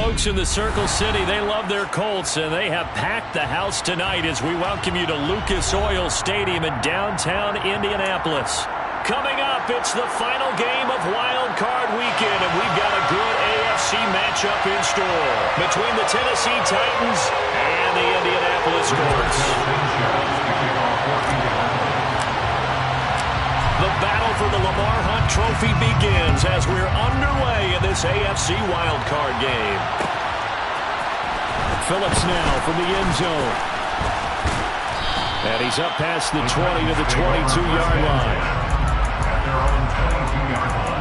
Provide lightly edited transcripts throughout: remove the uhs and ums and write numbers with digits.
folks in the Circle City, they love their Colts, and they have packed the house tonight as we welcome you to Lucas Oil Stadium in downtown Indianapolis. Coming up, it's the final game of Wild Card Weekend, and we've got a good AFC matchup in store between the Tennessee Titans and the Indianapolis Colts. The battle for the Lamar Hunt Trophy begins as we're underway in this AFC wildcard game. Phillips now from the end zone. And he's up past the 20 to the 22-yard line. At their own 22-yard line.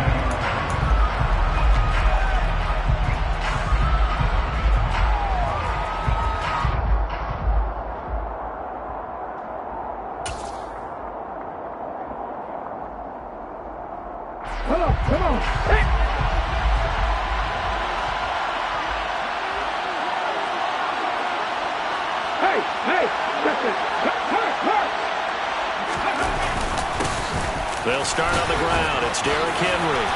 Come on. Hey. Listen. Hurt. They'll start on the ground. It's Derrick Henry.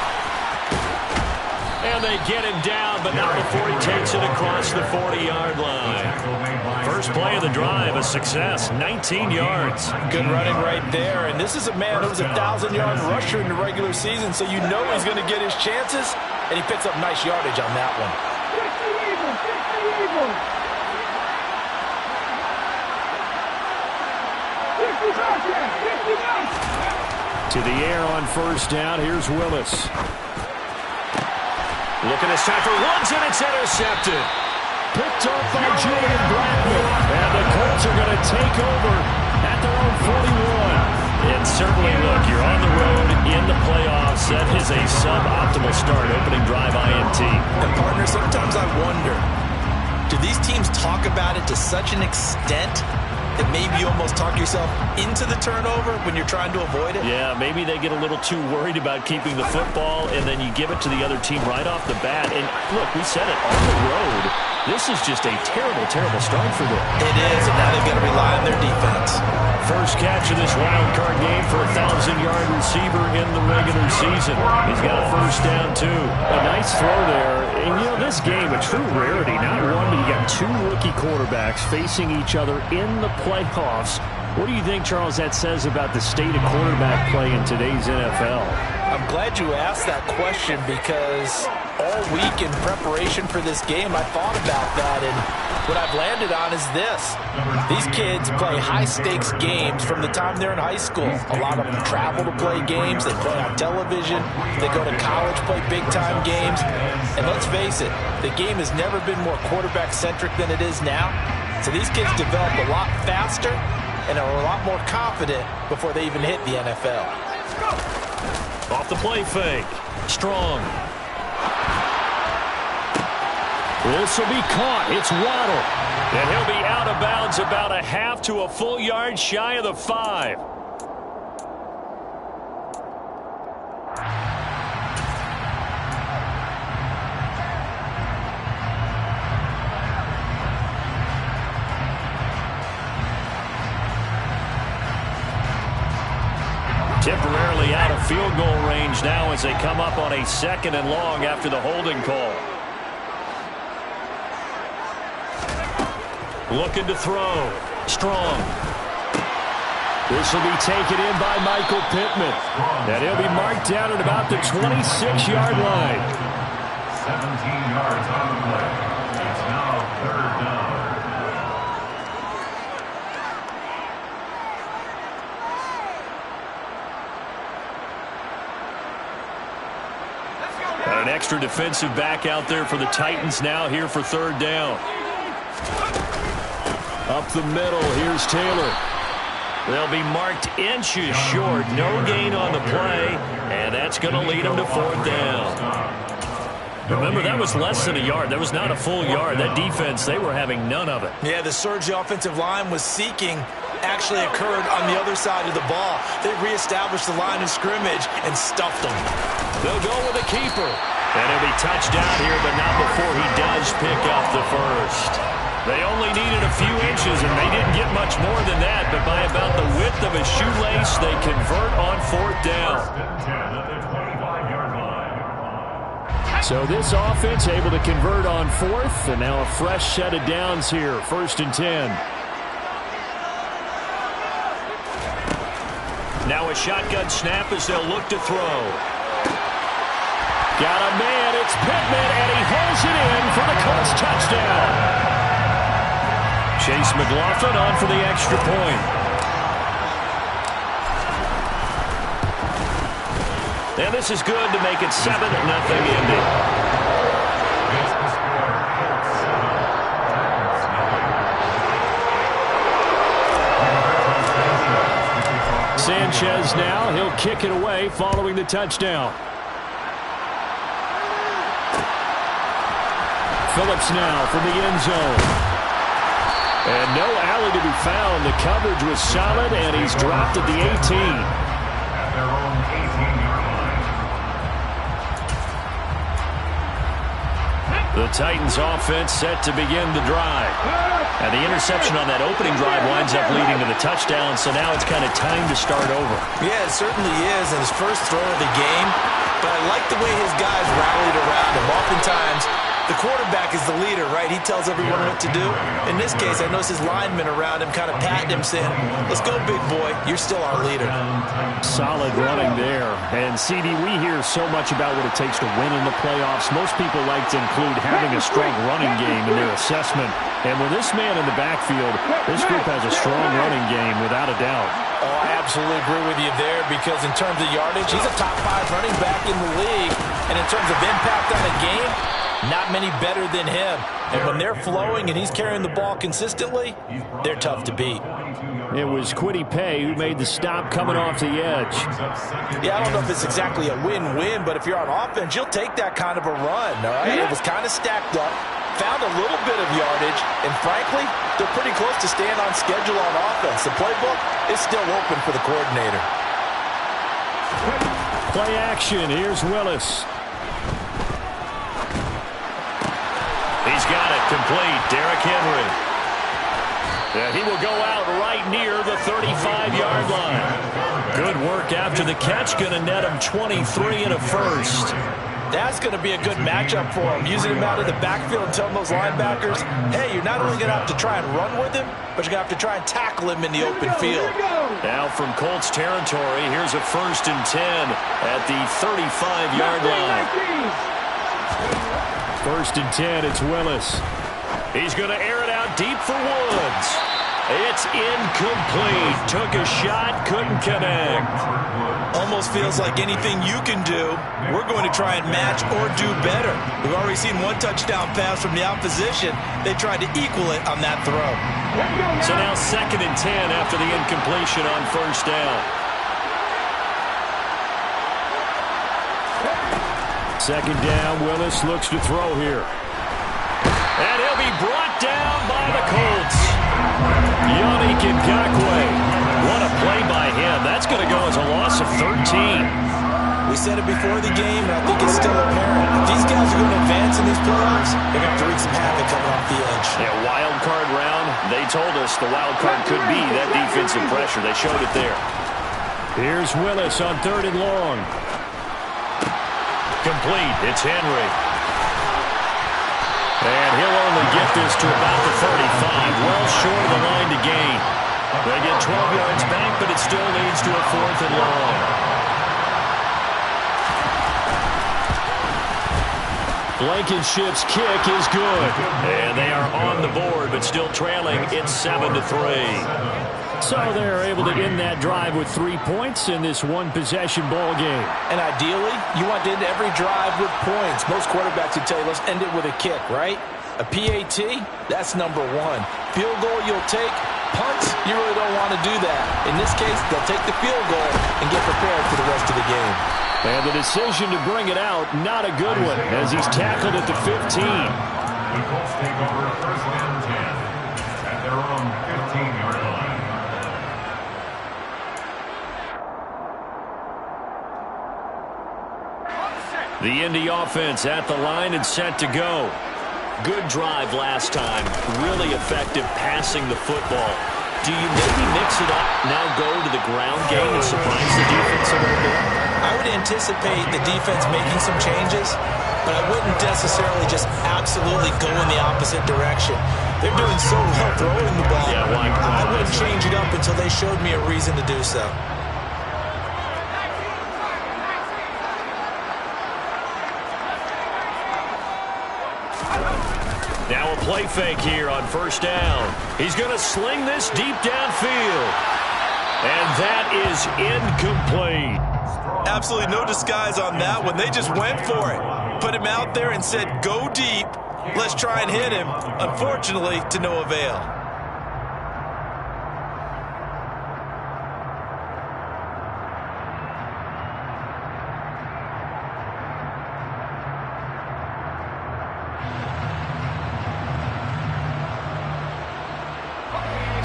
And they get him down, but not before he takes it across the 40-yard line. First play of the drive, a success, 19 yards. Good running right there. And this is a man who was a 1,000-yard rusher in the regular season, so you know he's going to get his chances, and he picks up nice yardage on that one. To the air on first down. Here's Willis. Looking this time for Woods, and it's intercepted. Picked off by Julian Blackman. And the Colts are going to take over at their own 41. And certainly, look, you're on the road in the playoffs. That is a suboptimal start, opening drive INT. And, partner, sometimes I wonder, do these teams talk about it to such an extent that maybe you almost talk yourself into the turnover when you're trying to avoid it? Yeah, maybe they get a little too worried about keeping the football, and then you give it to the other team right off the bat. And, look, we said it, on the road, this is just a terrible, terrible start for them. It is, and now they've got to rely on their defense. First catch of this wild card game for a 1,000-yard receiver in the regular season. He's got a first down, too. A nice throw there. And, you know, this game, a true rarity. Not one, but you got two rookie quarterbacks facing each other in the playoffs. What do you think, Charles, that says about the state of quarterback play in today's NFL? I'm glad you asked that question because all week in preparation for this game, I thought about that, and what I've landed on is this. These kids play high-stakes games from the time they're in high school. A lot of them travel to play games. They play on television. They go to college, play big-time games. And let's face it, the game has never been more quarterback-centric than it is now. So these kids develop a lot faster and are a lot more confident before they even hit the NFL. Off the play fake. Strong. This will be caught. It's Waddle. And he'll be out of bounds about a half to a full yard shy of the 5. Temporarily out of field goal range now as they come up on a 2nd and long after the holding call. Looking to throw. Strong. This will be taken in by Michael Pittman. And he'll be marked down at about the 26-yard line. 17 yards on the play. It's now 3rd down. An extra defensive back out there for the Titans now here for 3rd down. Up the middle, here's Taylor. They'll be marked inches short. No gain on the play, and that's going to lead them to 4th down. Remember, that was less than a yard. That was not a full yard. That defense, they were having none of it. Yeah, the surge the offensive line was seeking actually occurred on the other side of the ball. They reestablished the line of scrimmage and stuffed them. They'll go with a keeper. And he'll be touched down here, but not before he does pick up the first. They only needed a few inches, and they didn't get much more than that, but by about the width of a shoelace, they convert on 4th down. So this offense able to convert on fourth, and now a fresh set of downs here, 1st and 10. Now a shotgun snap as they'll look to throw. Got a man, it's Pittman, and he holds it in for the Colts touchdown. Chase McLaughlin on for the extra point. And this is good to make it 7-0 Indy. Sanchez now, he'll kick it away following the touchdown. Phillips now from the end zone. And no alley to be found. The coverage was solid, and he's dropped at the 18. At their own 18-yard line. The Titans offense set to begin the drive. And the interception on that opening drive winds up leading to the touchdown, so now it's kind of time to start over. Yeah, it certainly is, and his first throw of the game. But I like the way his guys rallied around him. Oftentimes, the quarterback is the leader, right? He tells everyone what to do. In this case, I noticed his linemen around him kind of patting him, saying, let's go, big boy. You're still our leader. Solid running there. And, CD, we hear so much about what it takes to win in the playoffs. Most people like to include having a strong running game in their assessment. And with this man in the backfield, this group has a strong running game, without a doubt. Oh, I absolutely agree with you there, because in terms of yardage, he's a top 5 running back in the league. And in terms of impact on a game, not many better than him. And when they're flowing and he's carrying the ball consistently, they're tough to beat. It was Kwity Paye who made the stop coming off the edge. Yeah, I don't know if it's exactly a win-win, but if you're on offense, you'll take that kind of a run, all right? It was kind of stacked up, found a little bit of yardage, and frankly, they're pretty close to staying on schedule on offense. The playbook is still open for the coordinator. Play action. Here's Willis. He's got it complete. Derrick Henry. Yeah, he will go out right near the 35-yard line. Good work after the catch. Going to net him 23 and a first. That's going to be a good matchup for him. Using him out of the backfield and telling those linebackers, hey, you're not only going to have to try and run with him, but you're going to have to try and tackle him in the open field. Now from Colts territory, here's a 1st and 10 at the 35-yard line. 1st and 10, it's Willis. He's going to air it out deep for Woods. It's incomplete. Took a shot, couldn't connect. Almost feels like anything you can do, we're going to try and match or do better. We've already seen one touchdown pass from the opposition. They tried to equal it on that throw. So now 2nd and 10 after the incompletion on 1st down. 2nd down, Willis looks to throw here. And he'll be brought down by the Colts. Yannick Ngakoue. What a play by him. That's going to go as a loss of 13. We said it before the game, and I think it's still apparent. If these guys are going to advance in these playoffs, they're going to have to wreak some havoc coming off the edge. Yeah, wild card round. They told us the wild card could be that defensive pressure. They showed it there. Here's Willis on 3rd and long. Complete. It's Henry. And he'll only get this to about the 35. Well short of the line to gain. They get 12 yards back, but it still leads to a 4th and long. Blankenship's kick is good. And they are on the board, but still trailing. It's 7-3. So they're able to end that drive with 3 points in this one-possession ball game. And ideally, you want to end every drive with points. Most quarterbacks would tell you, let's end it with a kick, right? A PAT, that's number 1. Field goal you'll take. Punts, you really don't want to do that. In this case, they'll take the field goal and get prepared for the rest of the game. And the decision to bring it out, not a good one, as he's tackled at the 15. The Colts take over 1st and 10 at their own 15-yard line. The Indy offense at the line and set to go. Good drive last time. Really effective passing the football. Do you maybe mix it up, now go to the ground game and surprise the defense a little bit? I would anticipate the defense making some changes. but I wouldn't necessarily just absolutely go in the opposite direction. They're doing so well throwing the ball. Yeah, I wouldn't change it up until they showed me a reason to do so. Now a play fake here on first down. He's going to sling this deep downfield. And that is incomplete. Absolutely no disguise on that one. They just went for it. Put him out there and said, go deep. Let's try and hit him. Unfortunately, to no avail.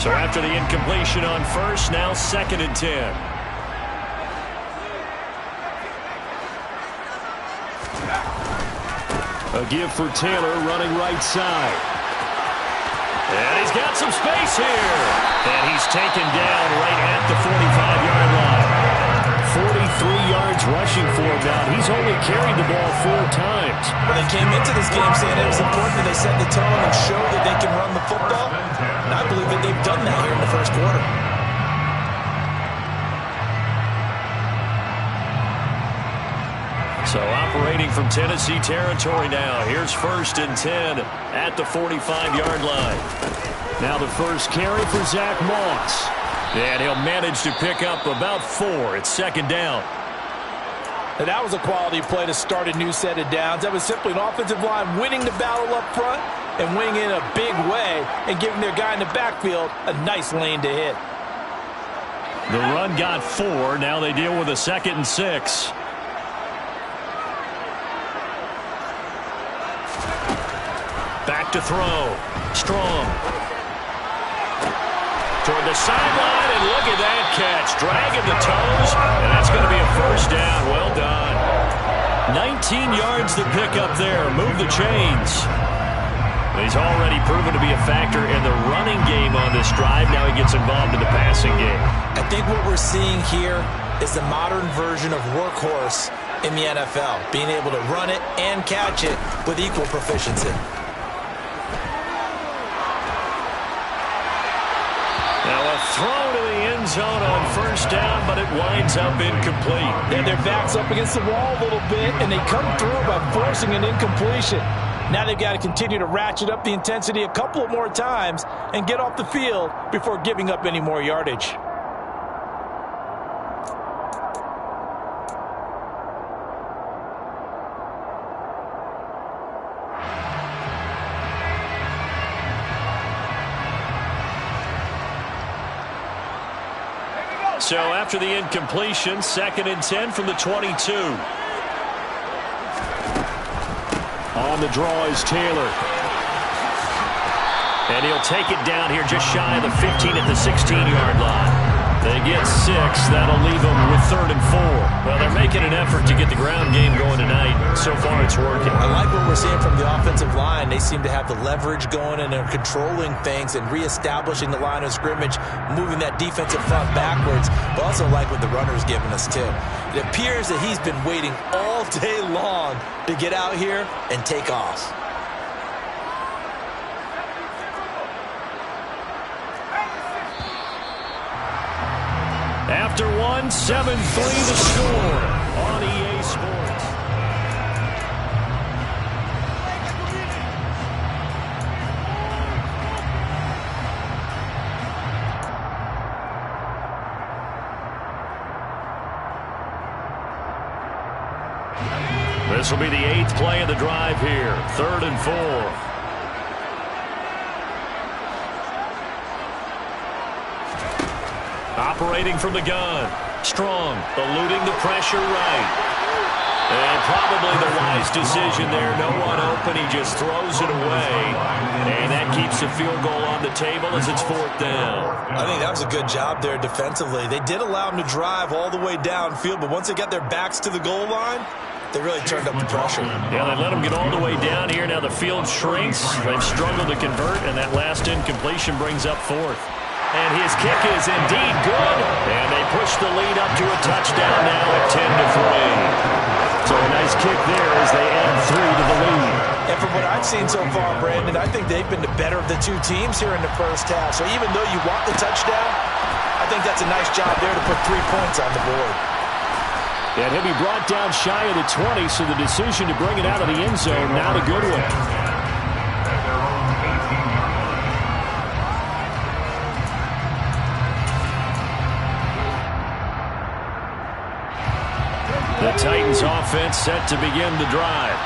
So after the incompletion on first, now 2nd and 10. A give for Taylor running right side. And he's got some space here. And he's taken down right at the 45-yard line. 43 yards rushing for him now. He's only carried the ball 4 times. When they came into this game saying it was important that they set the tone and show that they can run the football, and I believe that they've done that here in the first quarter. So operating from Tennessee territory now. Here's 1st and 10 at the 45-yard line. Now the first carry for Zach Moss. And he'll manage to pick up about 4. It's 2nd down. And that was a quality play to start a new set of downs. That was simply an offensive line winning the battle up front and winning in a big way and giving their guy in the backfield a nice lane to hit. The run got 4. Now they deal with a 2nd and 6. Back to throw. Strong. Toward the sideline, and look at that catch. Dragging the toes, and that's going to be a 1st down. Well done. 19 yards to pick up there. Move the chains. He's already proven to be a factor in the running game on this drive. Now he gets involved in the passing game. I think what we're seeing here is the modern version of workhorse in the NFL, being able to run it and catch it with equal proficiency. Now a throw to the end zone on 1st down, but it winds up incomplete. And their back's up against the wall a little bit, and they come through by forcing an incompletion. Now they've got to continue to ratchet up the intensity a couple more times and get off the field before giving up any more yardage. So after the incompletion, 2nd and 10 from the 22. On the draw is Taylor. And he'll take it down here just shy of the 15 at the 16-yard line. They get 6. That'll leave them with 3rd and 4. Well, they're making an effort to get the ground game going tonight. So far, it's working. I like what we're seeing from the offensive line. They seem to have the leverage going, and they're controlling things and reestablishing the line of scrimmage, moving that defensive front backwards. But also like what the runner's giving us, too. It appears that he's been waiting all day long to get out here and take off. After 7-3 the score on EA Sports. This will be the 8th play of the drive here. 3rd and 4. Operating from the gun. Strong, eluding the pressure right. And probably the wise decision there. No one open. He just throws it away. And that keeps the field goal on the table as it's 4th down. I think that was a good job there defensively. They did allow them to drive all the way downfield, but once they got their backs to the goal line, they really turned up the pressure. Yeah, they let them get all the way down here. Now the field shrinks. They've struggled to convert, and that last incompletion brings up 4th. And his kick is indeed good. And they push the lead up to a touchdown now at 10-3. So a nice kick there as they add 3 to the lead. And from what I've seen so far, Brandon, I think they've been the better of the two teams here in the first half. So even though you want the touchdown, I think that's a nice job there to put 3 points on the board. And he'll be brought down shy of the 20, so the decision to bring it out of the end zone, not a good one. The Titans offense set to begin the drive.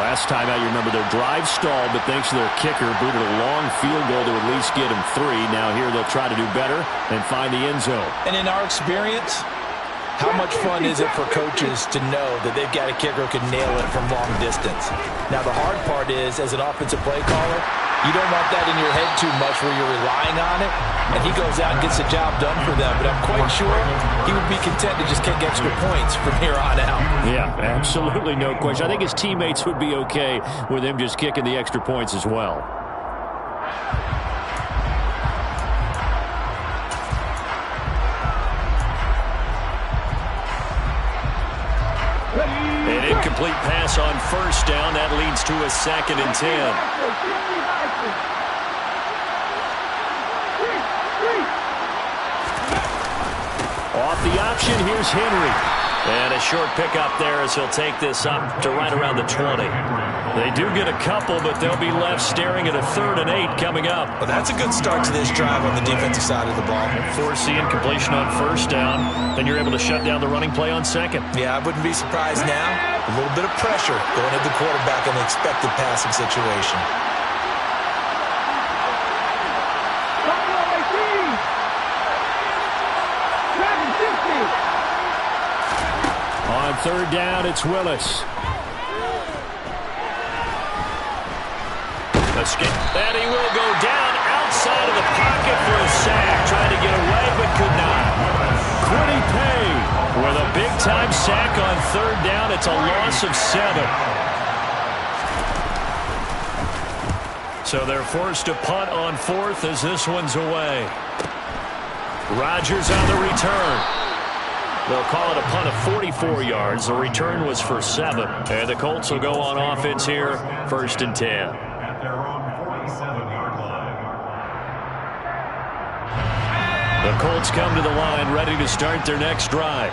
Last time out, you remember their drive stalled, but thanks to their kicker, booted a long field goal to at least get them 3. Now here they'll try to do better and find the end zone. And in our experience, how much fun is it for coaches to know that they've got a kicker who can nail it from long distance? Now, the hard part is, as an offensive play caller, you don't want that in your head too much where you're relying on it, and he goes out and gets the job done for them. But I'm quite sure he would be content to just kick extra points from here on out. Yeah, absolutely no question. I think his teammates would be okay with him just kicking the extra points as well. An incomplete pass on first down. That leads to a 2nd and 10. Off the option, here's Henry. And a short pickup there as he'll take this up to right around the 20. They do get a couple, but they'll be left staring at a 3rd and 8 coming up. Well, that's a good start to this drive on the defensive side of the ball. Force the incompletion on first down, then you're able to shut down the running play on 2nd. Yeah, I wouldn't be surprised now. A little bit of pressure going at the quarterback in the expected passing situation. On 3rd down, it's Willis. And he will go down outside of the pocket for a sack. Trying to get away, but could not. Quiddy Pay with a big-time sack on 3rd down. It's a loss of 7. So they're forced to punt on 4th as this one's away. Rodgers on the return. They'll call it a punt of 44 yards. The return was for 7. And the Colts will go on offense here, 1st and 10. At their own 47-yard line. The Colts come to the line ready to start their next drive.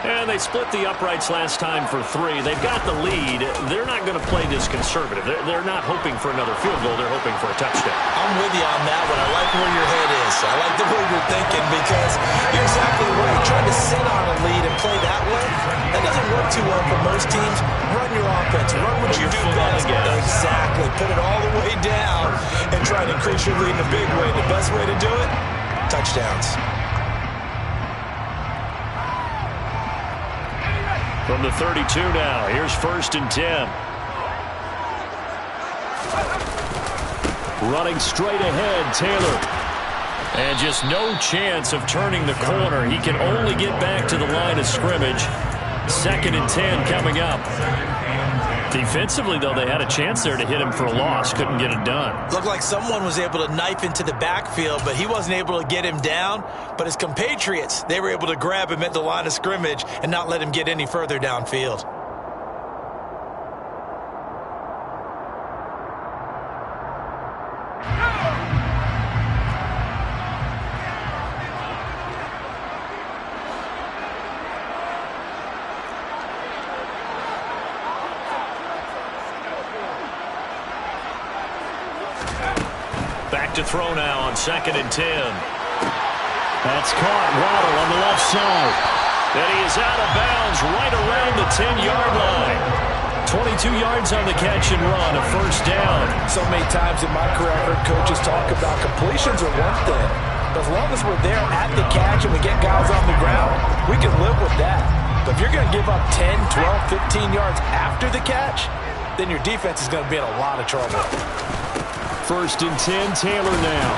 And they split the uprights last time for 3. They've got the lead. They're not going to play this conservative. They're not hoping for another field goal. They're hoping for a touchdown. I'm with you on that one. I like where your head is. I like the way you're thinking because you're exactly right. Trying to sit on a lead and play that way, that doesn't work too well for most teams. Run your offense. Run what you do best. Exactly. Put it all the way down and try to increase your lead in a big way. The best way to do it, touchdowns. From the 32 now, here's 1st and 10. Running straight ahead, Taylor. And just no chance of turning the corner. He can only get back to the line of scrimmage. 2nd and 10 coming up. Defensively, though, they had a chance there to hit him for a loss. Couldn't get it done. Looked like someone was able to knife into the backfield, but he wasn't able to get him down. But his compatriots, they were able to grab him at the line of scrimmage and not let him get any further downfield. Back to throw now on 2nd and 10. That's caught. Waddle on the left side. And he is out of bounds right around the 10-yard line. 22 yards on the catch and run, a 1st down. So many times in my career, I've heard coaches talk about completions are one thing. But as long as we're there at the catch and we get guys on the ground, we can live with that. But if you're going to give up 10, 12, 15 yards after the catch, then your defense is going to be in a lot of trouble. 1st and 10, Taylor now.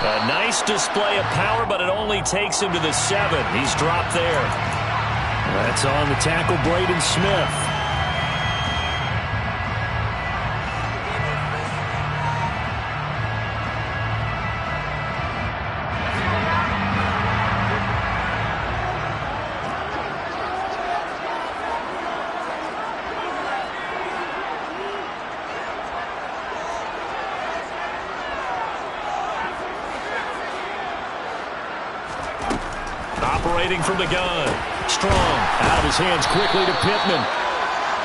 A nice display of power, but it only takes him to the 7. He's dropped there. That's on the tackle, Braden Smith. operating from the gun. Strong out of his hands quickly to Pittman.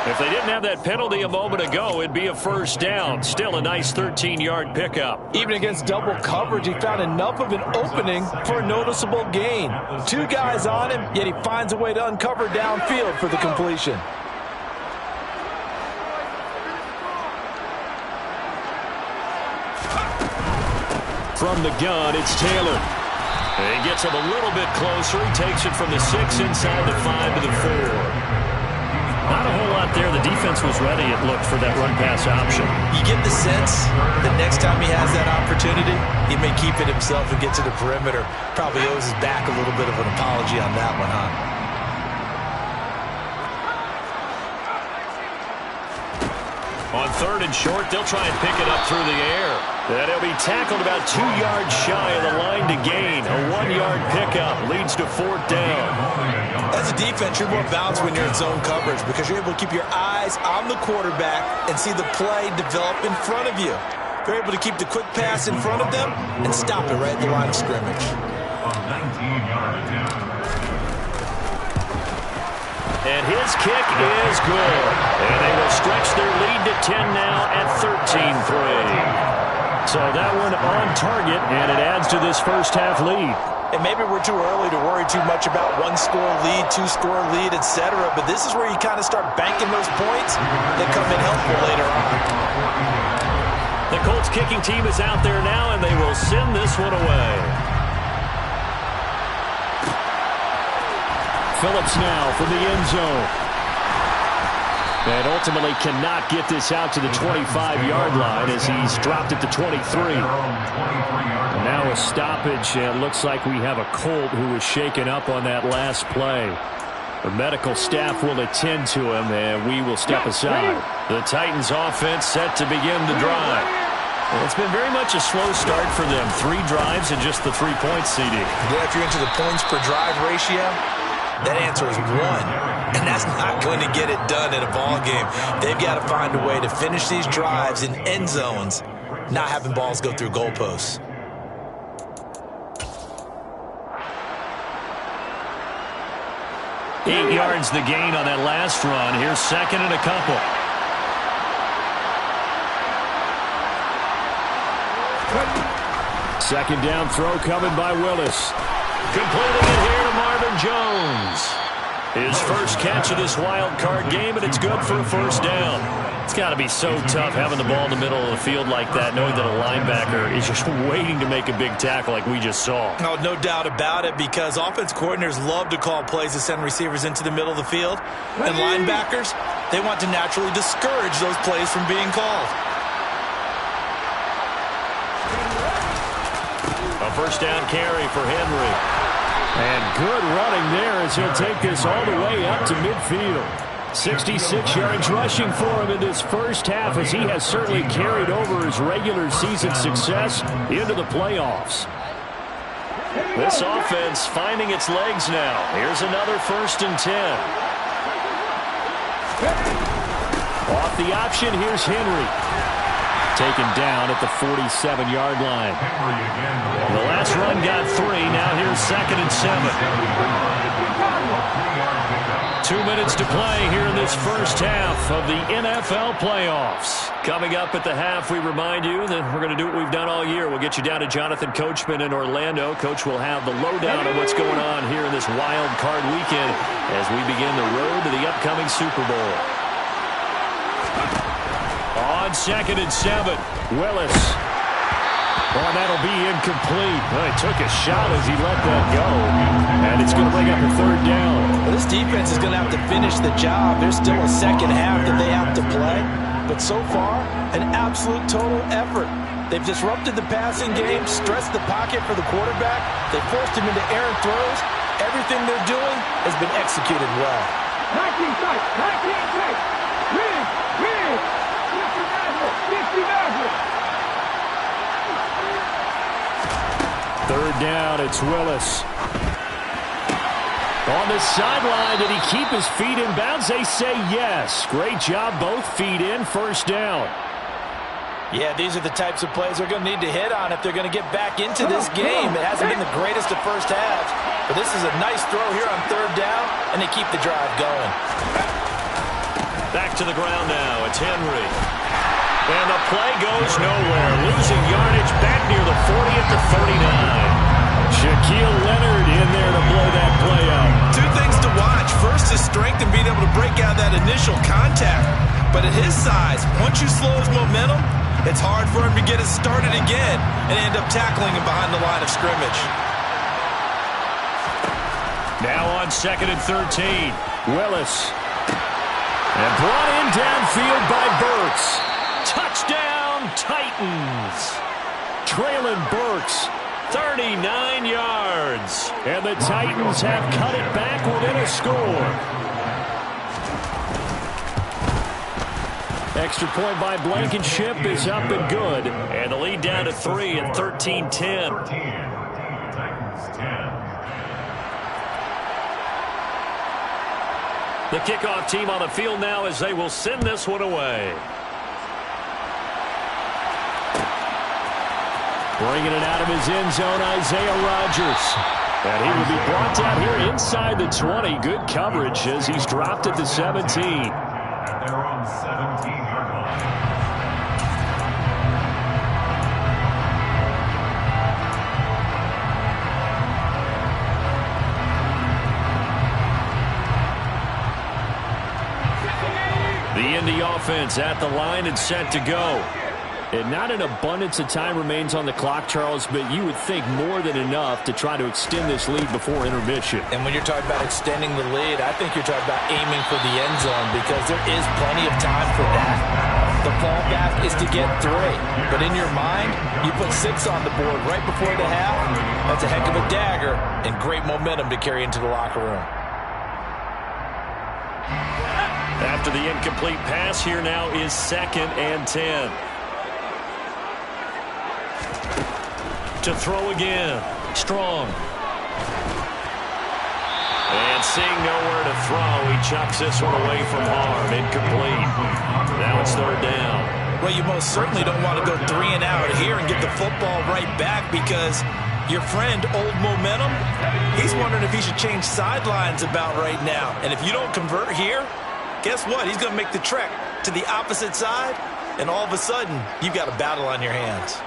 If they didn't have that penalty a moment ago, it'd be a first down. Still a nice 13-yard pickup. Even against double coverage, he found enough of an opening for a noticeable gain. 2 guys on him, yet he finds a way to uncover downfield for the completion. From the gun, it's Taylor. He gets him a little bit closer. He takes it from the 6 inside the 5 to the 4. Not a whole lot there. The defense was ready, it looked, for that run-pass option. You get the sense that next time he has that opportunity, he may keep it himself and get to the perimeter. Probably owes his back a little bit of an apology on that one, huh? On 3rd and short, they'll try and pick it up through the air. And he'll be tackled about 2 yards shy of the line to gain. A 1-yard pickup leads to 4th down. As a defense, you're more balanced when you're in zone coverage because you're able to keep your eyes on the quarterback and see the play develop in front of you. You're able to keep the quick pass in front of them and stop it right at the line of scrimmage. A 19-yard attempt. And his kick is good. And they will stretch their lead to 10 now at 13-3. So that one on target, and it adds to this first half lead. And maybe we're too early to worry too much about 1-score lead, 2-score lead, etc. But this is where you kind of start banking those points that come in helpful later on. The Colts kicking team is out there now, and they will send this one away. Phillips now from the end zone. And ultimately cannot get this out to the 25-yard line as he's dropped it to 23. And now a stoppage, and it looks like we have a Colt who was shaken up on that last play. The medical staff will attend to him, and we will step aside. The Titans offense set to begin the drive. Well, it's been very much a slow start for them. 3 drives and just the 3 points, CD. Yeah, if you're into the points per drive ratio, that answer is 1. And that's not going to get it done in a ball game. They've got to find a way to finish these drives in end zones, not having balls go through goalposts. Eight yards the gain on that last run. Here's 2nd and a couple. Second down throw coming by Willis. Completing it here to Marvin Jones. His first catch of this wild card game, and it's good for a first down. It's got to be so tough having the ball in the middle of the field like that, knowing that a linebacker is just waiting to make a big tackle like we just saw. No, no doubt about it, because offense coordinators love to call plays to send receivers into the middle of the field. And linebackers, they want to naturally discourage those plays from being called. A first down carry for Henry. And good running there as he'll take this all the way up to midfield. 66 yards rushing for him in this first half, as he has certainly carried over his regular season success into the playoffs. This offense finding its legs now. Here's another 1st and 10. Off the option, here's Henry. Taken down at the 47-yard line. The last run got 3. Now here's 2nd and 7. 2 minutes to play here in this first half of the NFL playoffs. Coming up at the half, we remind you that we're going to do what we've done all year. We'll get you down to Jonathan Coachman in Orlando. Coach will have the lowdown on what's going on here in this wild card weekend as we begin the road to the upcoming Super Bowl. On 2nd and 7, Willis. Oh, that'll be incomplete. Well, he took a shot as he let that go. And it's going to bring up a 3rd down. Well, this defense is going to have to finish the job. There's still a second half that they have to play. But so far, an absolute total effort. They've disrupted the passing game, stressed the pocket for the quarterback. They forced him into errant throws. Everything they're doing has been executed well. 19 strikes, 19 strikes. Win. 3rd down, it's Willis. On the sideline, did he keep his feet in bounds? They say yes. Great job, both feet in, 1st down. Yeah, these are the types of plays they're going to need to hit on if they're going to get back into this game. It hasn't been the greatest of first halves, But this is a nice throw here on third down, and they keep the drive going. Back to the ground now. It's Henry. And the play goes nowhere. Losing yardage back near the 40 at the 39. Shaquille Leonard in there to blow that play up. Two things to watch. First is strength and being able to break out that initial contact. But at his size, once you slow his momentum, it's hard for him to get it started again and end up tackling him behind the line of scrimmage. Now on 2nd and 13. Willis. And brought in downfield by Burks. Touchdown, Titans. Traylon Burks, 39 yards. And the Titans have cut it back within a score. Extra point by Blankenship is up and good. And the lead down to 3 at 13-10. Titans 10. The kickoff team on the field now as they will send this one away. Bringing it out of his end zone, Isaiah Rodgers. And he will be brought down here inside the 20. Good coverage as he's dropped at the 17. They're on 17-yard line. The Indy offense at the line and set to go. And not an abundance of time remains on the clock, Charles, but you would think more than enough to try to extend this lead before intermission. And when you're talking about extending the lead, I think you're talking about aiming for the end zone because there is plenty of time for that. The fallback is to get 3. But in your mind, you put 6 on the board right before the half. That's a heck of a dagger and great momentum to carry into the locker room. After the incomplete pass, here now is 2nd and 10. To throw again. Strong. And seeing nowhere to throw, he chucks this one away from harm. Incomplete. Now it's 3rd down. Well, you most certainly don't want to go 3 and out here and get the football right back because your friend, Old Momentum, he's wondering if he should change sidelines about right now. And if you don't convert here, guess what? He's going to make the trek to the opposite side, and all of a sudden, you've got a battle on your hands.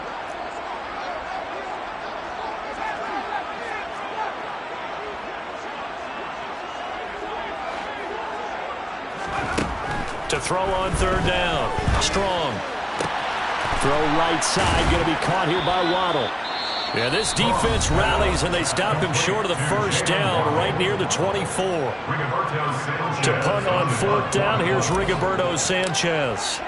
To throw on 3rd down. Strong. Throw right side. Going to be caught here by Waddle. Yeah, this defense rallies, and they stop him short of the 1st down right near the 24. To punt on 4th down, here's Rigoberto Sanchez.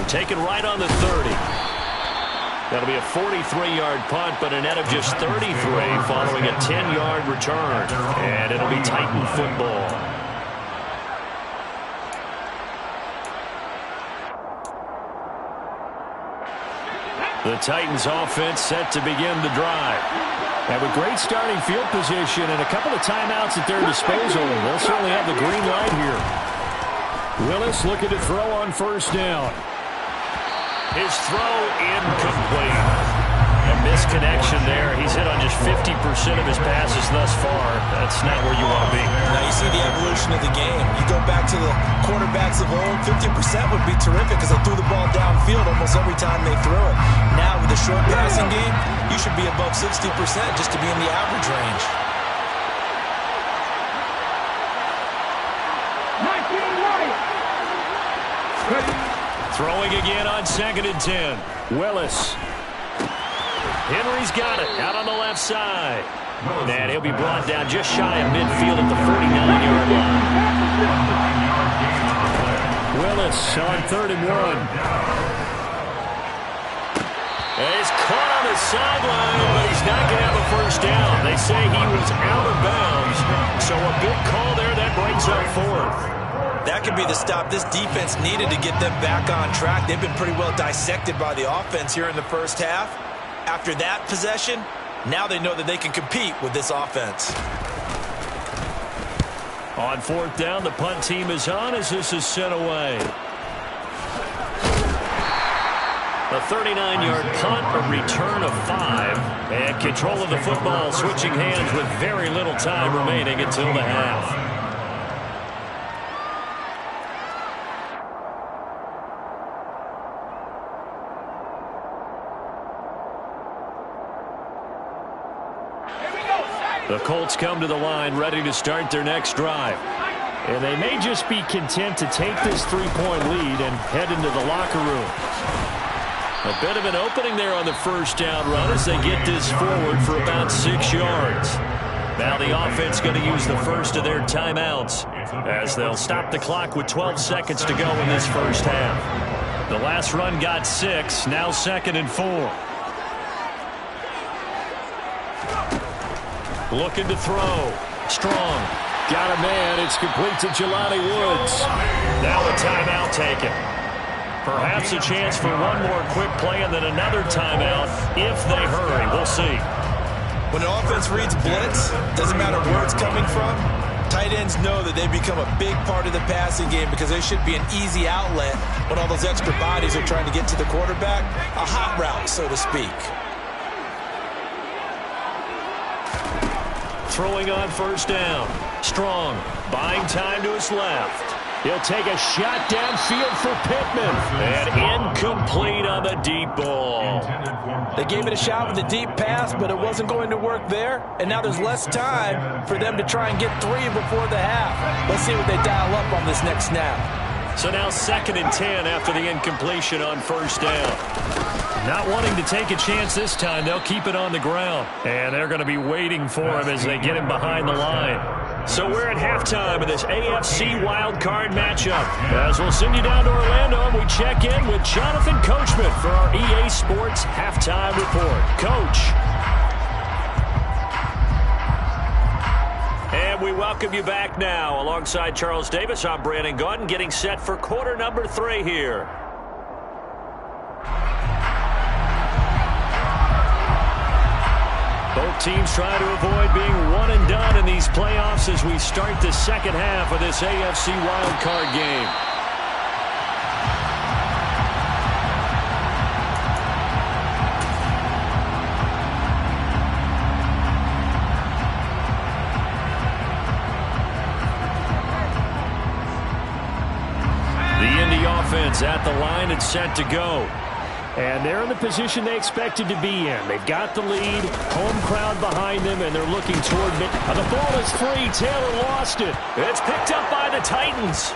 Taken right on the 30. That'll be a 43-yard punt, but a net of just 33 following a 10-yard return. And it'll be Titan football. The Titans offense set to begin the drive. And with great starting field position and a couple of timeouts at their disposal, they'll certainly have the green light here. Willis looking to throw on 1st down. His throw incomplete. A misconnection there. He's hit on just 50% of his passes thus far. That's not where you want to be. Now you see the evolution of the game. You go back to the quarterbacks of old, 50% would be terrific because they threw the ball downfield almost every time they threw it. Now with the short passing game, you should be above 60% just to be in the average range. Throwing again on 2nd and 10. Willis. Henry's got it out on the left side. And he'll be brought down just shy of midfield at the 49-yard line. Willis on 3rd and 1. And he's caught on the sideline, but he's not going to have a 1st down. They say he was out of bounds. So a big call there that brings up 4th. That could be the stop this defense needed to get them back on track. They've been pretty well dissected by the offense here in the 1st half. After that possession, now they know that they can compete with this offense. On 4th down, the punt team is on as this is sent away. A 39-yard punt, a return of 5, and control of the football switching hands with very little time remaining until the half. The Colts come to the line ready to start their next drive. And they may just be content to take this 3-point lead and head into the locker room. A bit of an opening there on the first down run as they get this forward for about 6 yards. Now the offense going to use the first of their timeouts as they'll stop the clock with 12 seconds to go in this first half. The last run got 6, now 2nd and 4. Looking to throw. Strong. Got a man. It's complete to Jelani Woods. Now a timeout taken. Perhaps a chance for one more quick play and then another timeout if they hurry. We'll see. When an offense reads blitz, doesn't matter where it's coming from, tight ends know that they become a big part of the passing game because they should be an easy outlet when all those extra bodies are trying to get to the quarterback. A hot route, so to speak. Throwing on first down. Strong. Buying time to his left. He'll take a shot downfield for Pittman. And incomplete on the deep ball. They gave it a shot with the deep pass, but it wasn't going to work there. And now there's less time for them to try and get 3 before the half. Let's see what they dial up on this next snap. So now 2nd and 10 after the incompletion on first down. Not wanting to take a chance this time, they'll keep it on the ground. And they're going to be waiting for him as they get him behind the line. So we're at halftime of this AFC wildcard matchup. As we'll send you down to Orlando, and we check in with Jonathan Coachman for our EA Sports Halftime Report. Coach. And we welcome you back now. Alongside Charles Davis, I'm Brandon Gaudin, getting set for quarter number 3 here. Both teams try to avoid being one and done in these playoffs as we start the second half of this AFC wildcard game. The Indy offense at the line and set to go. And they're in the position they expected to be in. They've got the lead, home crowd behind them, and they're looking toward mid. The ball is free. Taylor lost it. It's picked up by the Titans.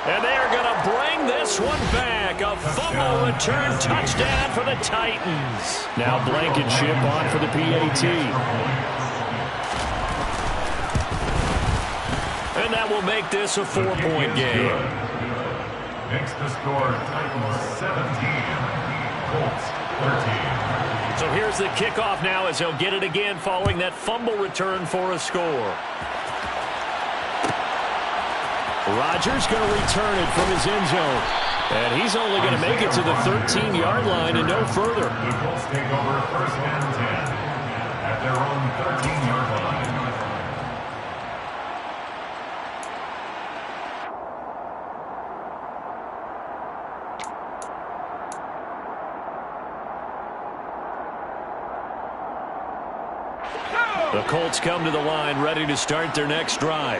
And they are going to bring this one back. A fumble return touchdown for the Titans. Now Blankenship on for the PAT. And that will make this a 4-point game. Makes the score Titans 17, Colts 13. So here's the kickoff now as he'll get it again following that fumble return for a score. Rodgers going to return it from his end zone. And he's only going to make it to the 13-yard line and no further. The Colts take over 1st and 10 at their own 13-yard line. The Colts come to the line ready to start their next drive.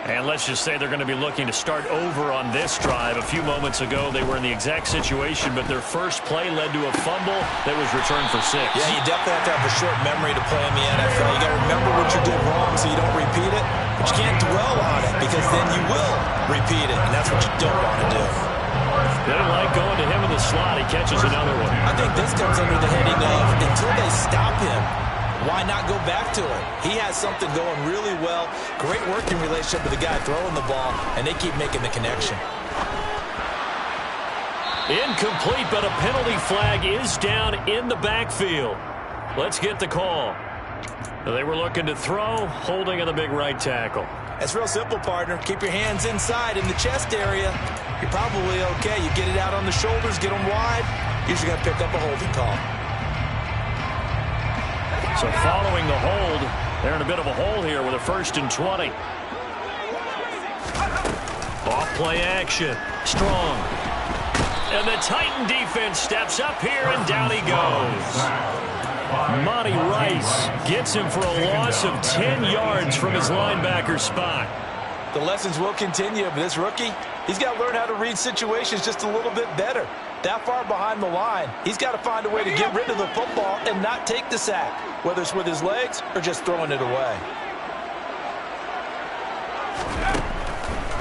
And let's just say they're going to be looking to start over on this drive. A few moments ago, they were in the exact situation, but their first play led to a fumble that was returned for 6. Yeah, you definitely have to have a short memory to play in the NFL. You got to remember what you did wrong so you don't repeat it, but you can't dwell on it because then you will repeat it, and that's what you don't want to do. They don't like going to him in the slot. He catches another one. I think this comes under the heading of until they stop him, why not go back to it? He has something going really well. Great working relationship with the guy throwing the ball, and they keep making the connection. Incomplete, but a penalty flag is down in the backfield. Let's get the call. They were looking to throw, holding on the big right tackle. It's real simple, partner. Keep your hands inside in the chest area. You're probably okay. You get it out on the shoulders, get them wide. Usually got to pick up a holding call. So following the hold, they're in a bit of a hole here with a 1st and 20. Off play action. Strong. And the Titan defense steps up here, and down he goes. Monty Rice gets him for a loss of 10 yards from his linebacker spot. The lessons will continue, but this rookie, he's got to learn how to read situations just a little bit better. That far behind the line, he's got to find a way to get rid of the football and not take the sack, whether it's with his legs or just throwing it away.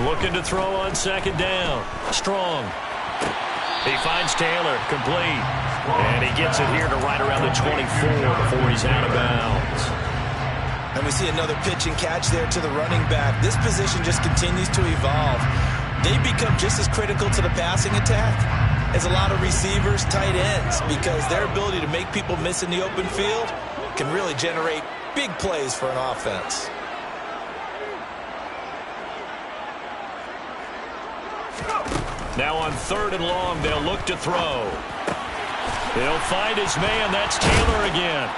Looking to throw on second down. Strong. He finds Taylor, complete. And he gets it here to right around the 24 before he's out of bounds. And we see another pitch and catch there to the running back. This position just continues to evolve. They become just as critical to the passing attack as a lot of receivers, tight ends, because their ability to make people miss in the open field can really generate big plays for an offense. Now on 3rd and long, they'll look to throw. He'll find his man. That's Taylor again.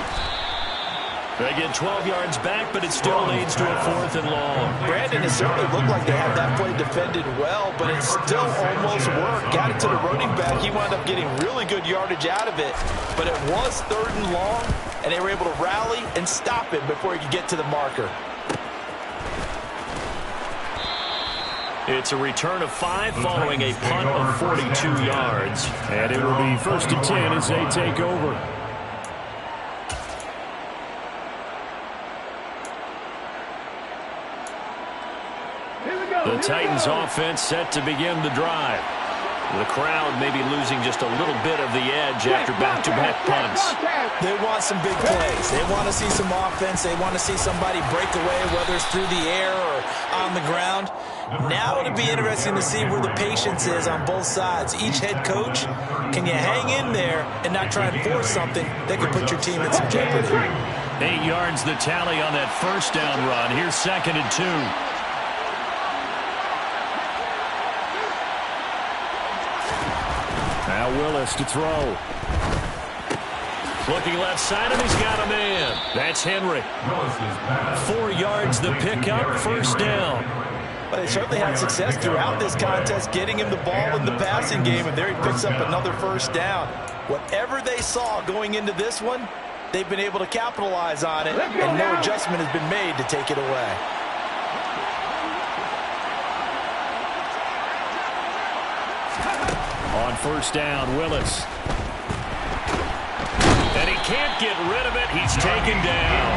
They get 12 yards back, but it still leads to a 4th and long. Brandon, it certainly looked like they had that play defended well, but it still almost worked. Got it to the running back. He wound up getting really good yardage out of it, but it was 3rd and long, and they were able to rally and stop him before he could get to the marker. It's a return of 5 following a punt of 42 yards. And it will be 1st and 10 as they take over. The Titans offense set to begin the drive. The crowd may be losing just a little bit of the edge after back-to-back punts. They want some big plays. They want to see some offense. They want to see somebody break away, whether it's through the air or on the ground. Now it'll be interesting to see where the patience is on both sides. Each head coach, can you hang in there and not try and force something that could put your team in some jeopardy? 8 yards the tally on that 1st down run. Here's 2nd and 2. Now Willis to throw. Looking left side, and he's got a man. That's Henry. 4 yards the pickup, 1st down. But they certainly had success throughout this contest, getting him the ball in the passing game, and there he picks up another 1st down. Whatever they saw going into this one, they've been able to capitalize on it, and no adjustment has been made to take it away. On 1st down, Willis. And he can't get rid of it. He's taken down.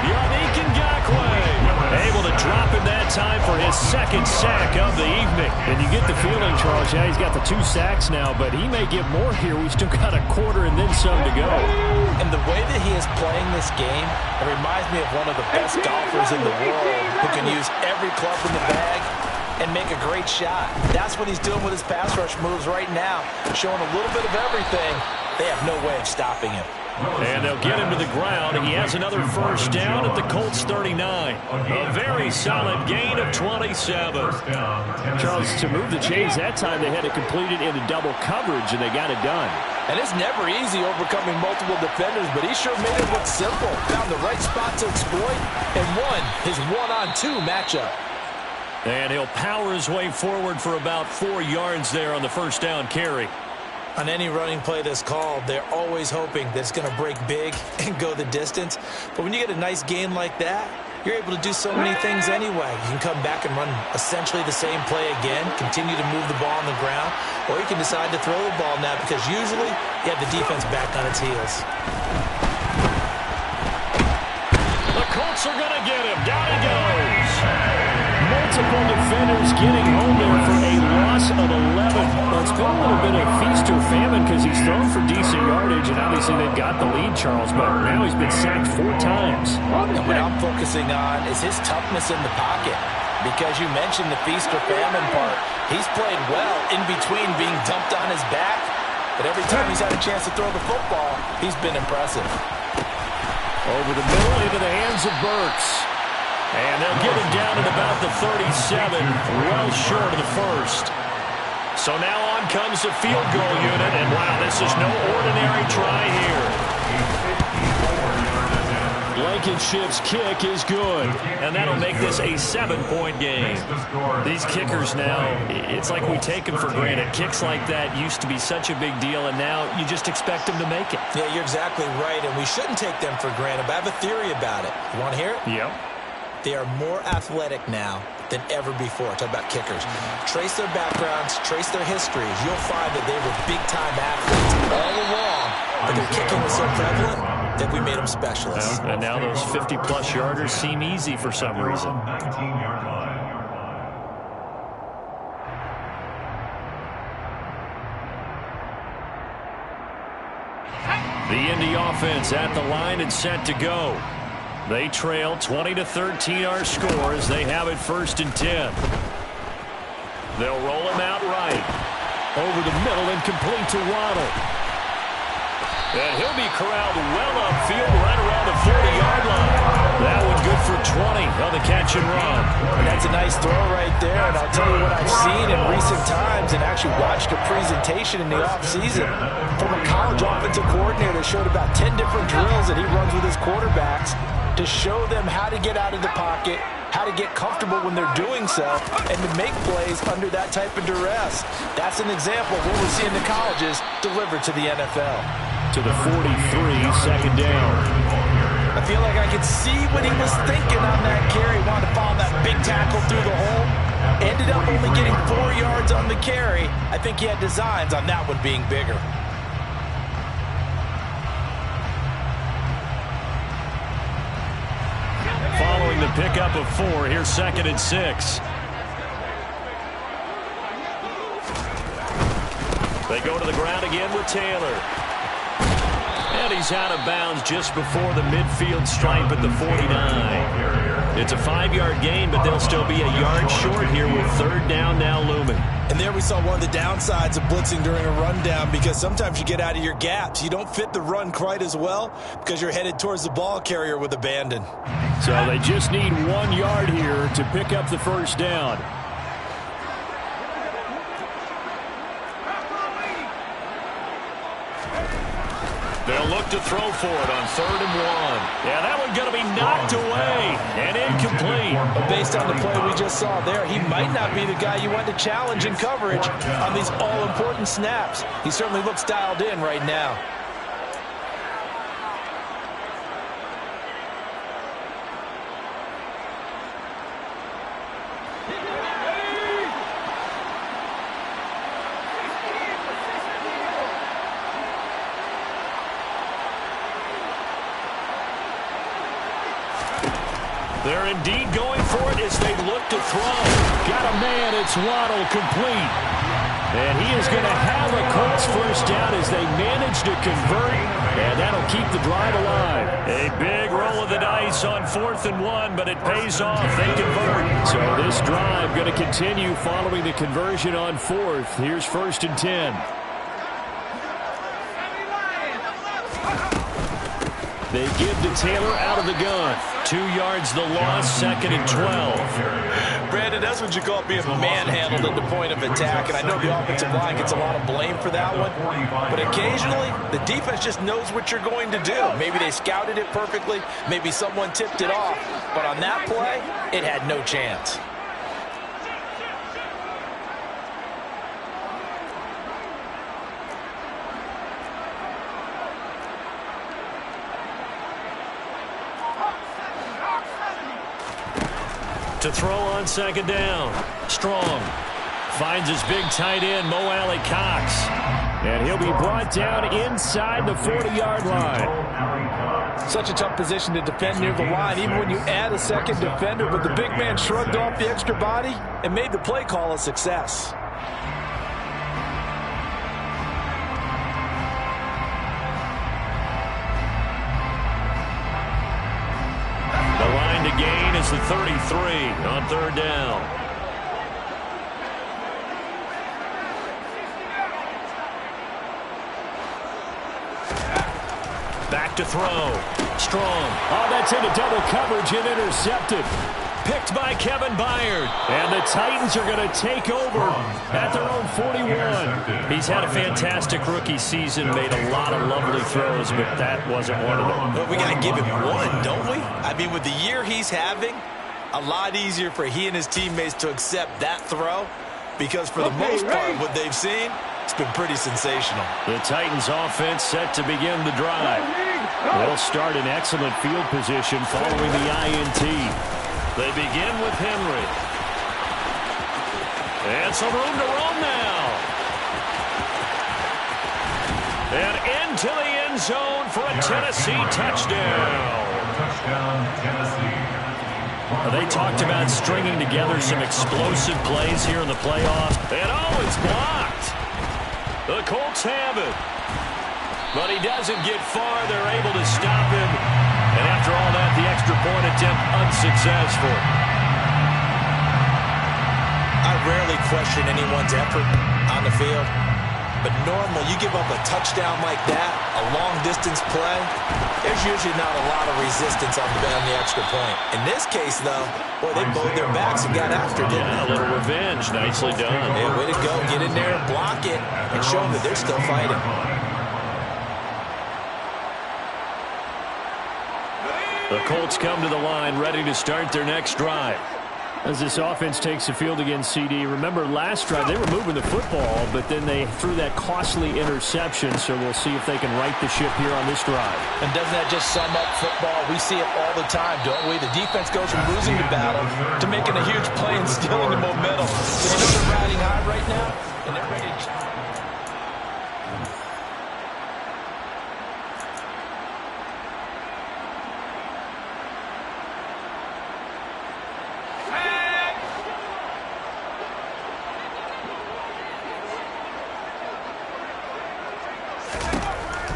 Yannick Ngakoue able to drop him that time for his 2nd sack of the evening. And you get the feeling, Charles, yeah, he's got the 2 sacks now, but he may get more here. We've still got a quarter and then some to go. And the way that he is playing this game, it reminds me of one of the best golfers in the world who can use every club in the bag and make a great shot. That's what he's doing with his pass rush moves right now, showing a little bit of everything. They have no way of stopping him. And they'll get him to the ground. He has another 1st down at the Colts 39. A very solid gain of 27. Charles, to move the chains that time, they had to complete it into double coverage, and they got it done. And it's never easy overcoming multiple defenders, but he sure made it look simple. Found the right spot to exploit and won his 1-on-2 matchup. And he'll power his way forward for about 4 yards there on the 1st down carry. On any running play that's called, they're always hoping that it's going to break big and go the distance. But when you get a nice gain like that, you're able to do so many things anyway. You can come back and run essentially the same play again, continue to move the ball on the ground, or you can decide to throw the ball now because usually you have the defense back on its heels. The Colts are going to get him. Down he goes. Multiple defenders getting home there for a loss of 11. Well, it's been a little bit of feast or famine because he's thrown for decent yardage, and obviously they've got the lead, Charles, but now he's been sacked 4 times. And what I'm focusing on is his toughness in the pocket, because you mentioned the feast or famine part. He's played well in between being dumped on his back, but every time he's had a chance to throw the football, he's been impressive. Over the middle into the hands of Burks. And they'll get him down at about the 37, well short of the 1st. So now on comes the field goal unit, and wow, this is no ordinary try here. Blankenship's kick is good. And that'll make this a 7-point game. These kickers now, it's like we take them for granted. Kicks like that used to be such a big deal, and now you just expect them to make it. Yeah, you're exactly right, and we shouldn't take them for granted, but I have a theory about it. You want to hear it? Yep. They are more athletic now than ever before. Talk about kickers. Trace their backgrounds, trace their histories. You'll find that they were big-time athletes all along, but their kicking was so prevalent that we made them specialists. And now those 50-plus yarders seem easy for some reason. 19-yard line. The Indy offense at the line and set to go. They trail 20-13 our score as they have it 1st and 10. They'll roll him out right. Over the middle and complete to Waddle. And he'll be corralled well upfield right around the 40-yard line. That one good for 20 on the catch and run. And that's a nice throw right there, and I'll tell you what I've seen in recent times and actually watched a presentation in the offseason from a college offensive coordinator that showed about 10 different drills that he runs with his quarterbacks to show them how to get out of the pocket, how to get comfortable when they're doing so, and to make plays under that type of duress. That's an example of what we're seeing the colleges deliver to the NFL. To the 43, 2nd down. I feel like I could see what he was thinking on that carry. Wanted to follow that big tackle through the hole. Ended up only getting 4 yards on the carry. I think he had designs on that one being bigger. Following the pickup of 4, here's 2nd and 6. They go to the ground again with Taylor. And he's out of bounds just before the midfield stripe at the 49. It's a 5-yard gain, but they'll still be a yard short here with 3rd down now looming. And there we saw one of the downsides of blitzing during a rundown, because sometimes you get out of your gaps. You don't fit the run quite as well because you're headed towards the ball carrier with abandon. So they just need 1 yard here to pick up the 1st down. They'll look to throw for it on 3rd and 1. Yeah, that one's going to be knocked away and incomplete. But based on the play we just saw there, he might not be the guy you want to challenge in coverage on these all-important snaps. He certainly looks dialed in right now. They're indeed going for it as they look to throw. Got a man, it's Waddle, complete. And he is going to have a Colts 1st down as they manage to convert, and that'll keep the drive alive. A big roll of the dice on 4th and 1, but it pays off. They convert. So this drive going to continue following the conversion on 4th. Here's 1st and 10. They give to Taylor out of the gun. 2 yards the loss, 2nd and 12. Brandon, that's what you call being manhandled at the point of attack, and I know the offensive line gets a lot of blame for that one, but occasionally the defense just knows what you're going to do. Maybe they scouted it perfectly, maybe someone tipped it off, but on that play, it had no chance. To throw on 2nd down. Strong finds his big tight end, Mo Alley Cox. And he'll be brought down inside the 40-yard line. Such a tough position to defend near the line, even when you add a 2nd defender, but the big man shrugged off the extra body and made the play call a success. Gain is the 33 on 3rd down. Back to throw. Strong. Oh, that's into double coverage and intercepted. picked by Kevin Byard. And the Titans are going to take over at their own 41. He's had a fantastic rookie season, made a lot of lovely throws, but that wasn't one of them. But we got to give him one, don't we? I mean, with the year he's having, a lot easier for he and his teammates to accept that throw because for the most part, what they've seen, it's been pretty sensational. The Titans offense set to begin the drive. They'll start in excellent field position following the INT. They begin with Henry. And some room to roam now. And into the end zone for a Tennessee touchdown. Touchdown, Tennessee. They talked about stringing together some explosive plays here in the playoffs. And oh, it's blocked. The Colts have it. But he doesn't get far. They're able to stop him. And after all that, the extra point attempt unsuccessful. I rarely question anyone's effort on the field. But normal, you give up a touchdown like that, a long-distance play, there's usually not a lot of resistance on the extra point. In this case, though, boy, they bowed their backs and got after it, didn't they? A little revenge. Nicely done. Hey, way to go. Get in there and block it and show them that they're still fighting. The Colts come to the line ready to start their next drive. As this offense takes the field against CD, remember last drive they were moving the football, but then they threw that costly interception, so we'll see if they can right the ship here on this drive. And doesn't that just sum up football? We see it all the time, don't we? The defense goes from losing the battle to making a huge play and stealing the momentum. So you know they're riding high right now, and they're ready to...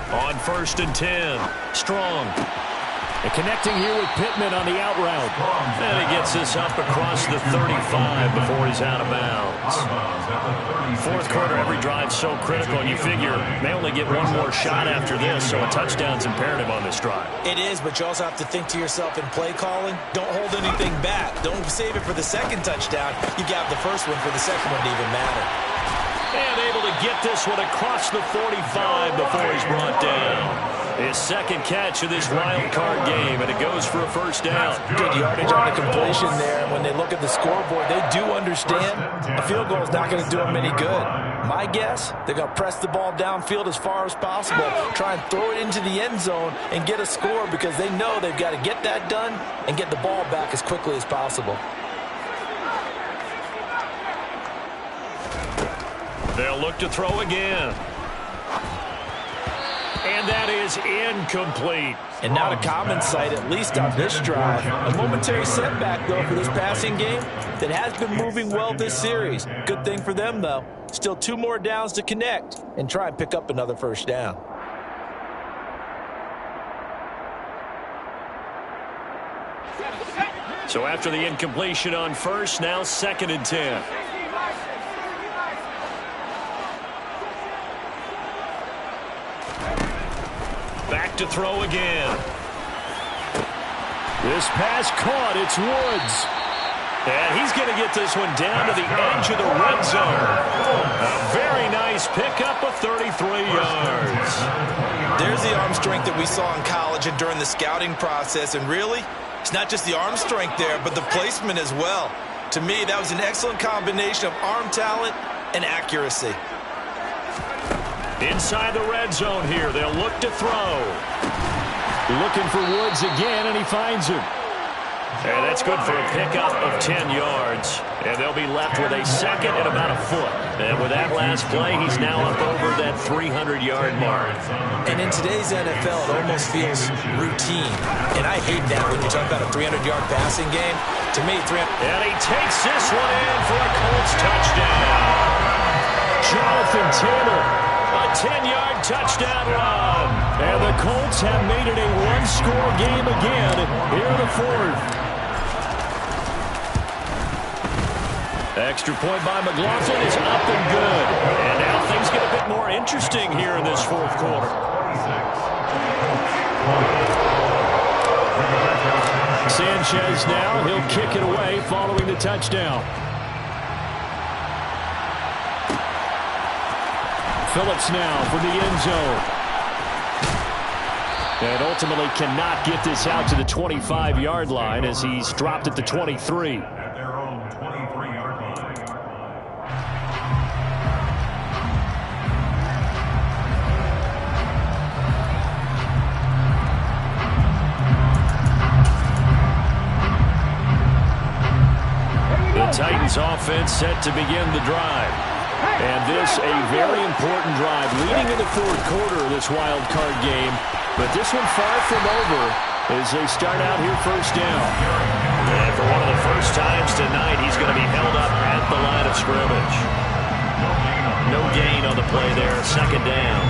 On 1st and 10. Strong. And connecting here with Pittman on the out route. And he gets this up across the 35 before he's out of bounds. Fourth quarter, every drive so critical, and you figure they only get one more shot after this, so a touchdown's imperative on this drive. It is, but you also have to think to yourself in play calling, don't hold anything back. Don't save it for the second touchdown. You got the first one for the second one to even matter. And able to get this one across the 45 before he's brought down. His second catch of this wild card game, and it goes for a first down. Good yardage on the completion there. When they look at the scoreboard, they do understand a field goal is not going to do them any good. My guess, they're going to press the ball downfield as far as possible, try and throw it into the end zone and get a score because they know they've got to get that done and get the ball back as quickly as possible. They'll look to throw again. And that is incomplete. And not a common sight, at least on this drive. A momentary setback, though, for this passing game that has been moving well this series. Good thing for them, though. Still 2 more downs to connect and try and pick up another first down. So after the incompletion on first, now 2nd and 10. Back to throw again. This pass caught. It's Woods. And he's going to get this one down to the edge of the red zone. A very nice pickup of 33 yards. There's the arm strength that we saw in college and during the scouting process. And really, it's not just the arm strength there, but the placement as well. To me, that was an excellent combination of arm talent and accuracy. Inside the red zone here, they'll look to throw. Looking for Woods again, and he finds him. And that's good for a pickup of 10 yards. And they'll be left with a second and about a foot. And with that last play, he's now up over that 300-yard mark. And in today's NFL, it almost feels routine. And I hate that when you talk about a 300-yard passing game. To me, And he takes this one in for a Colts touchdown. Jonathan Taylor. A 10-yard touchdown run. And the Colts have made it a one-score game again here in the fourth. Extra point by McLaughlin is up and good. And now things get a bit more interesting here in this fourth quarter. Sanchez now. He'll kick it away following the touchdown. Phillips now for the end zone. And ultimately cannot get this out to the 25-yard line as he's dropped at the 23. At their own 23-yard line. The Titans offense set to begin the drive. And this a very important drive leading in the fourth quarter of this wild card game. But this one far from over as they start out here first down. And for one of the first times tonight, he's going to be held up at the line of scrimmage. No gain on the play there, second down.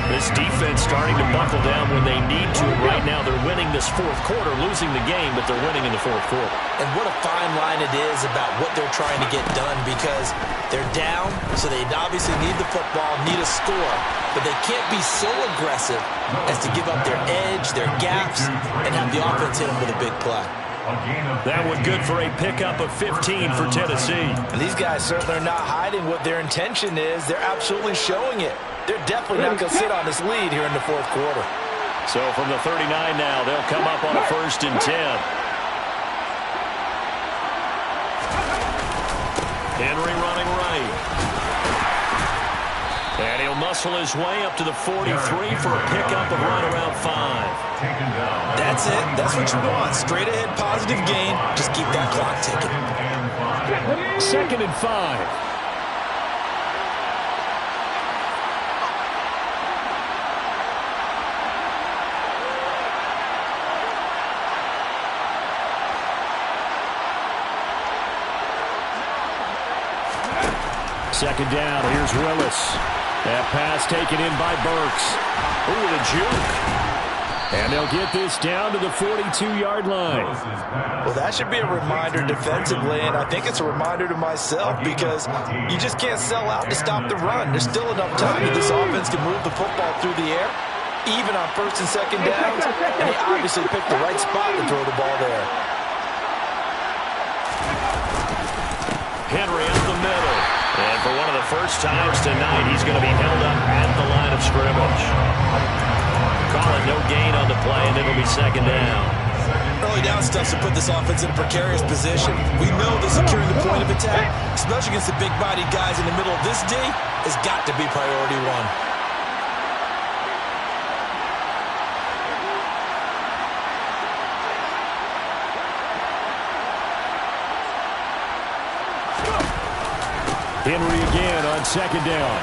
This defense starting to buckle down when they need to. Right now they're winning this fourth quarter, losing the game, but they're winning in the fourth quarter. And what a fine line it is about what they're trying to get done, because they're down, so they obviously need the football, need a score, but they can't be so aggressive as to give up their edge, their gaps, and have the offense hit them with a big play. That one good for a pickup of 15 for Tennessee. And these guys certainly are not hiding what their intention is. They're absolutely showing it. They're definitely not going to sit on this lead here in the fourth quarter. So from the 39 now, they'll come up on a 1st and 10. Henry running right. And he'll muscle his way up to the 43 for a pickup of right around 5. That's it. That's what you want. Straight ahead, positive gain. Just keep that clock ticking. 2nd and 5. Second down, here's Willis. That pass taken in by Burks. Ooh, the juke. And they'll get this down to the 42-yard line. Well, that should be a reminder defensively, and I think it's a reminder to myself, because you just can't sell out to stop the run. There's still enough time that this offense can move the football through the air, even on 1st and 2nd downs, and they obviously picked the right spot to throw the ball there. Henry up the middle. And for one of the first times tonight, he's going to be held up at the line of scrimmage. Call it no gain on the play, and it'll be 2nd down. Early down stuff to put this offense in a precarious position. We know that securing the point of attack, especially against the big-bodied guys in the middle of this D, has got to be priority one. Henry again on 2nd down.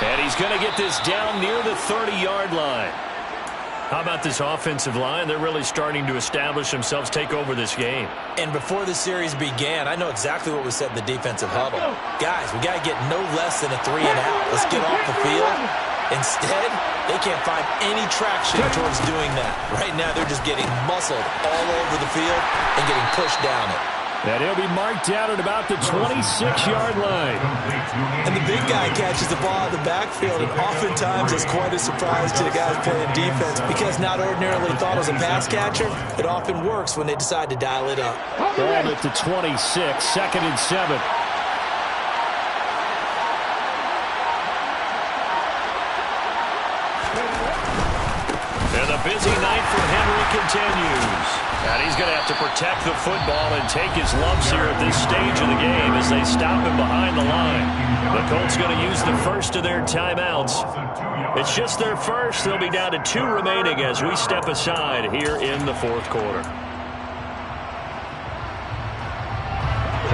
And he's going to get this down near the 30-yard line. How about this offensive line? They're really starting to establish themselves, take over this game. And before the series began, I know exactly what was said in the defensive huddle. Guys, we got to get no less than a 3 and out. Let's get off the field. Instead, they can't find any traction towards doing that. Right now, they're just getting muscled all over the field and getting pushed down it. And he'll be marked down at about the 26-yard line. And the big guy catches the ball out of the backfield, and oftentimes it's quite a surprise to the guys playing defense, because not ordinarily thought as a pass catcher, it often works when they decide to dial it up. Ball at the 26, 2nd and 7. And the busy night for Henry continues. And he's going to have to protect the football and take his lumps here at this stage of the game as they stop him behind the line. The Colts going to use the first of their timeouts. It's just their first. They'll be down to 2 remaining as we step aside here in the fourth quarter.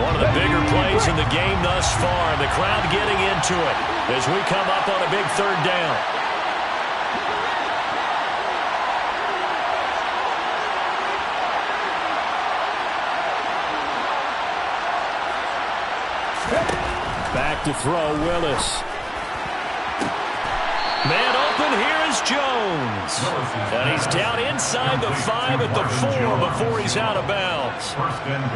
One of the bigger plays in the game thus far. The crowd getting into it as we come up on a big 3rd down. Back to throw, Willis. Man open, here is Jones. And he's down inside the 5 at the 4 before he's out of bounds.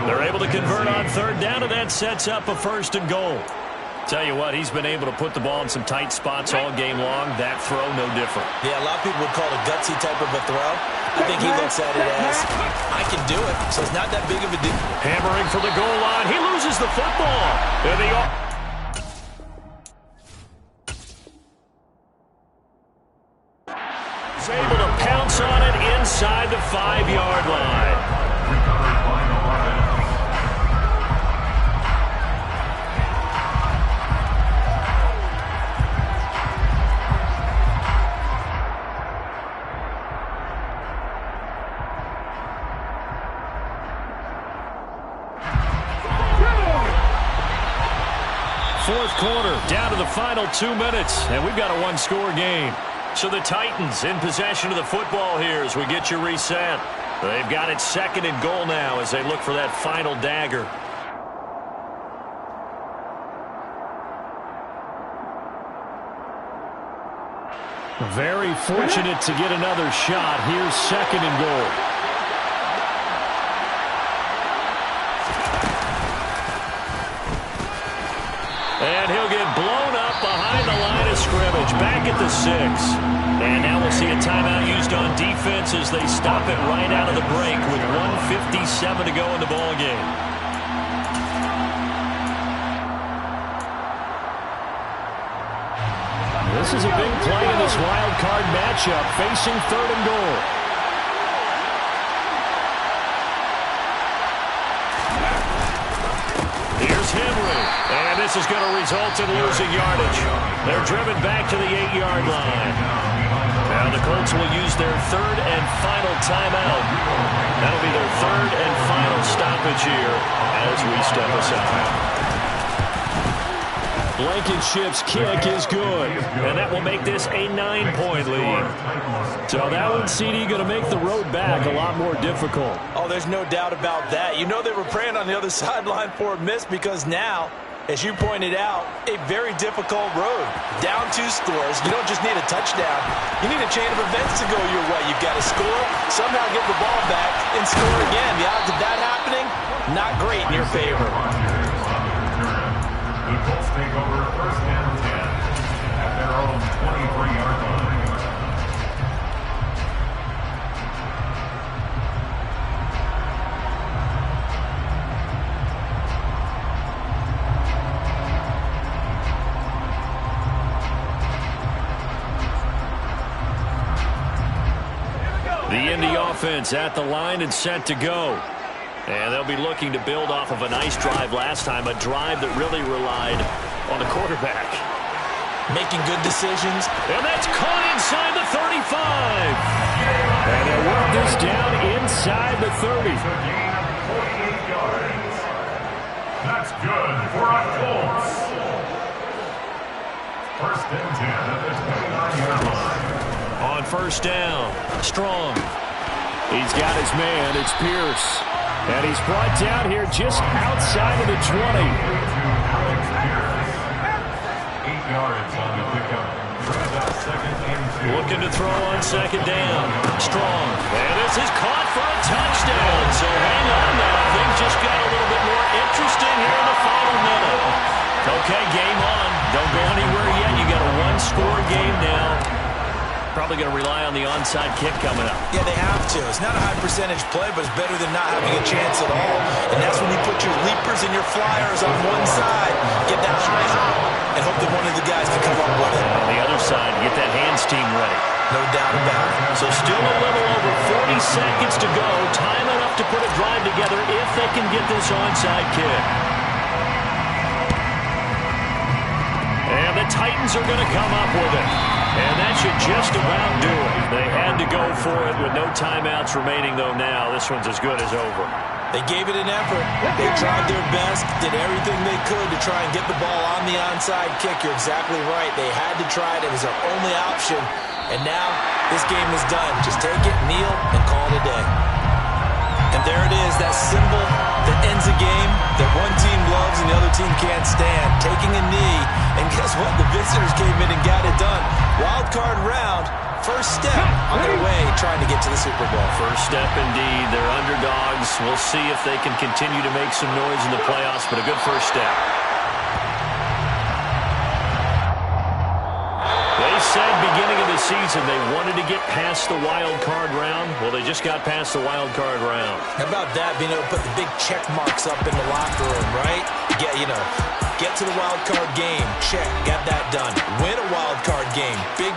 They're able to convert on 3rd down, and that sets up a 1st and goal. Tell you what, he's been able to put the ball in some tight spots all game long. That throw, no different. Yeah, a lot of people would call it a gutsy type of a throw. I think he looks at it as, I can do it, so it's not that big of a deal. Hammering for the goal line. He loses the football. He's able to pounce on it inside the 5-yard line. Recovered by the offense. Fourth quarter, down to the final 2 minutes, and we've got a one-score game. So the Titans in possession of the football here as we get you reset. They've got it 2nd and goal now as they look for that final dagger. Very fortunate to get another shot. Here's 2nd and goal. And he'll get blown up behind the line of scrimmage, back at the 6. And now we'll see a timeout used on defense as they stop it right out of the break with 1:57 to go in the ballgame. This is a big play in this wild card matchup, facing 3rd and goal. Here's Henry, and this is going to result in losing yardage. They're driven back to the 8-yard line. Now the Colts will use their 3rd and final timeout. That'll be their 3rd and final stoppage here as we step aside. Blankenship's kick is good, and that will make this a 9-point lead. So that one, CD, going to make the road back a lot more difficult. Oh, there's no doubt about that. You know they were praying on the other sideline for a miss because now, as you pointed out, a very difficult road. Down 2 scores. You don't just need a touchdown. You need a chain of events to go your way. You've got to score, somehow get the ball back, and score again. The odds of that happening, not great in your favor. The Colts take over 1st and 10 at their own 23-yard line. The Indy offense at the line and set to go. And they'll be looking to build off of a nice drive last time, a drive that really relied on the quarterback. Making good decisions. And that's caught inside the 35. And they'll work this down inside the 30. A gain of 48 yards. That's good for a Colts. 1st and 10 at the 29-yard line. On 1st down, Strong. He's got his man. It's Pierce. And he's brought down here just outside of the 20. 8 yards on the pickup. Looking to throw on 2nd down. Strong. And this is caught for a touchdown. So hang on now. Things just got a little bit more interesting here in the final minute. Okay, game on. Don't go anywhere yet. You got a 1-score game now. Probably going to rely on the onside kick coming up. Yeah, they have to. It's not a high percentage play, but it's better than not having a chance at all. And that's when you put your leapers and your flyers on one side, get that high hop, and hope that one of the guys can come up with it. On the other side, get that hands team ready. No doubt about it. So still a little over 40 seconds to go. Time enough to put a drive together if they can get this onside kick. And the Titans are going to come up with it. And that should just about do it. They had to go for it with no timeouts remaining, though, now. This one's as good as over. They gave it an effort. They tried their best, did everything they could to try and get the ball on the onside kick. You're exactly right. They had to try it. It was their only option. And now this game is done. Just take it, kneel, and call it a day. And there it is, that symbol that ends a game that one team loves and the other team can't stand. Taking a knee, and guess what? The visitors came in and got it done. Wild card round, first step on their way trying to get to the Super Bowl. First step indeed. They're underdogs. We'll see if they can continue to make some noise in the playoffs, but a good first step. season, they wanted to get past the wild card round. Well, they just got past the wild card round. How about that, being able to put the big check marks up in the locker room, right? Get to the wild card game. Check, got that done. Win a wild card game. Big